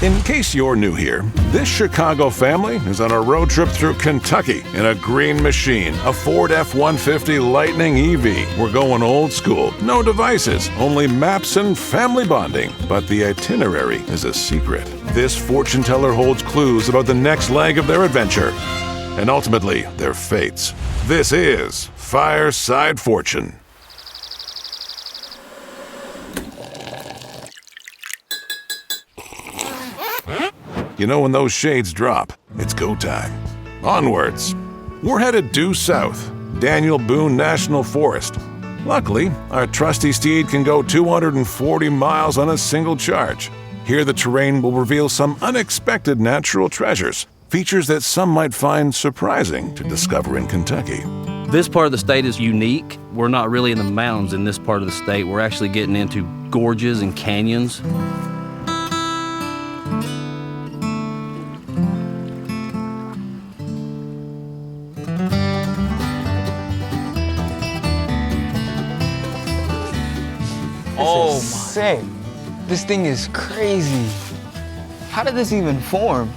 In case you're new here, this Chicago family is on a road trip through Kentucky in a green machine, a Ford F-150 Lightning EV. We're going old school, no devices, only maps and family bonding. But the itinerary is a secret. This fortune teller holds clues about the next leg of their adventure, and ultimately, their fates. This is Fireside Fortune. You know, when those shades drop, it's go time. Onwards. We're headed due south, Daniel Boone National Forest. Luckily, our trusty steed can go 240 miles on a single charge. Here, the terrain will reveal some unexpected natural treasures, features that some might find surprising to discover in Kentucky. This part of the state is unique. We're not really in the mountains in this part of the state. We're actually getting into gorges and canyons. Oh, sick. This thing is crazy. How did this even form?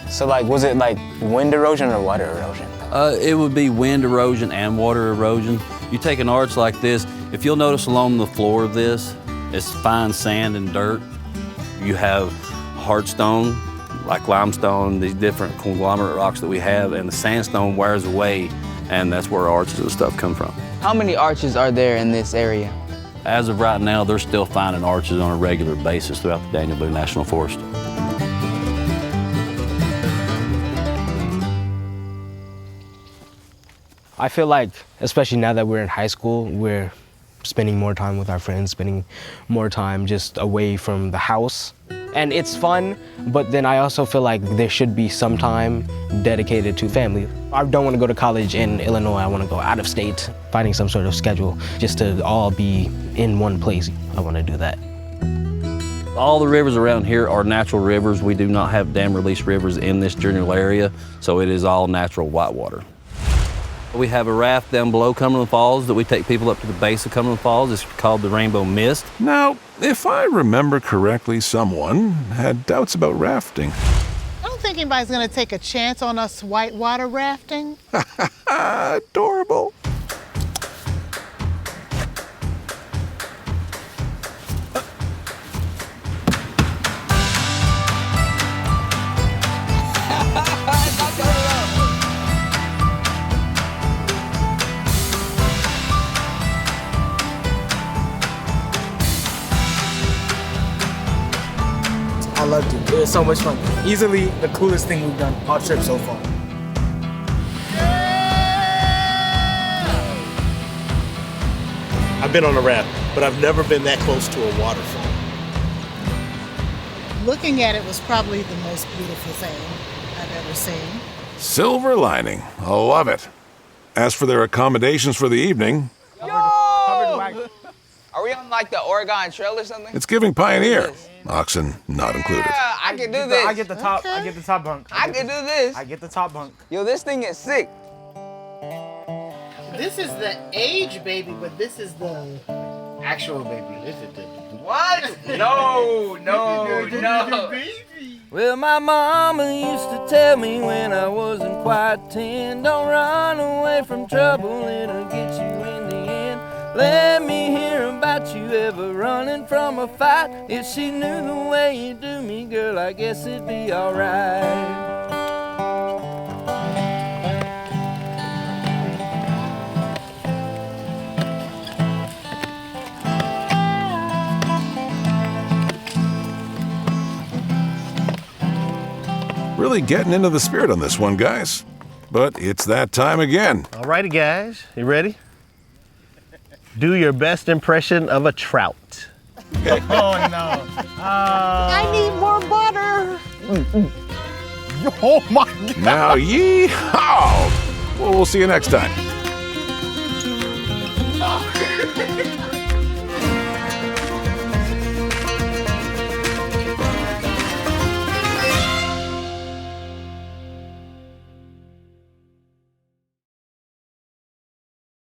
So like, was it like wind erosion or water erosion? It would be wind erosion and water erosion. You take an arch like this, if you'll notice along the floor of this, it's fine sand and dirt. You have hard stone, like limestone, these different conglomerate rocks that we have, and the sandstone wears away, and that's where arches and stuff come from. How many arches are there in this area? As of right now, they're still finding arches on a regular basis throughout the Daniel Boone National Forest. I feel like, especially now that we're in high school, we're spending more time with our friends, spending more time just away from the house. And it's fun, but then I also feel like there should be some time dedicated to family. I don't want to go to college in Illinois. I want to go out of state, finding some sort of schedule just to all be in one place. I want to do that. All the rivers around here are natural rivers. We do not have dam release rivers in this general area, so it is all natural whitewater. We have a raft down below Cumberland Falls that we take people up to the base of Cumberland Falls. It's called the Rainbow Mist. Now, if I remember correctly, someone had doubts about rafting. I don't think anybody's gonna take a chance on us whitewater rafting. Adorable. I loved it. It was so much fun. Easily the coolest thing we've done all trip so far. I've been on a raft, but I've never been that close to a waterfall. Looking at it was probably the most beautiful thing I've ever seen. Silver lining. I love it. As for their accommodations for the evening, Are we on like the Oregon Trail or something? it's giving Pioneer. Oxen not included. Yeah, I can do this. I get the top. I get the top bunk. I can do this. I get the top bunk. Yo, this thing is sick. This is the age baby, but this is the Actual baby. This is the What? No. Well, my mama used to tell me when I wasn't quite 10, don't run away from trouble, it'll get you in the end. Let me hear about you ever running from a fight. If she knew the way you do me, girl, I guess it'd be alright. Really getting into the spirit on this one, guys. But it's that time again. All righty, guys. You ready? Do your best impression of a trout. Oh no. I need more butter. Oh my God. Now, yee-haw! Well, we'll see you next time.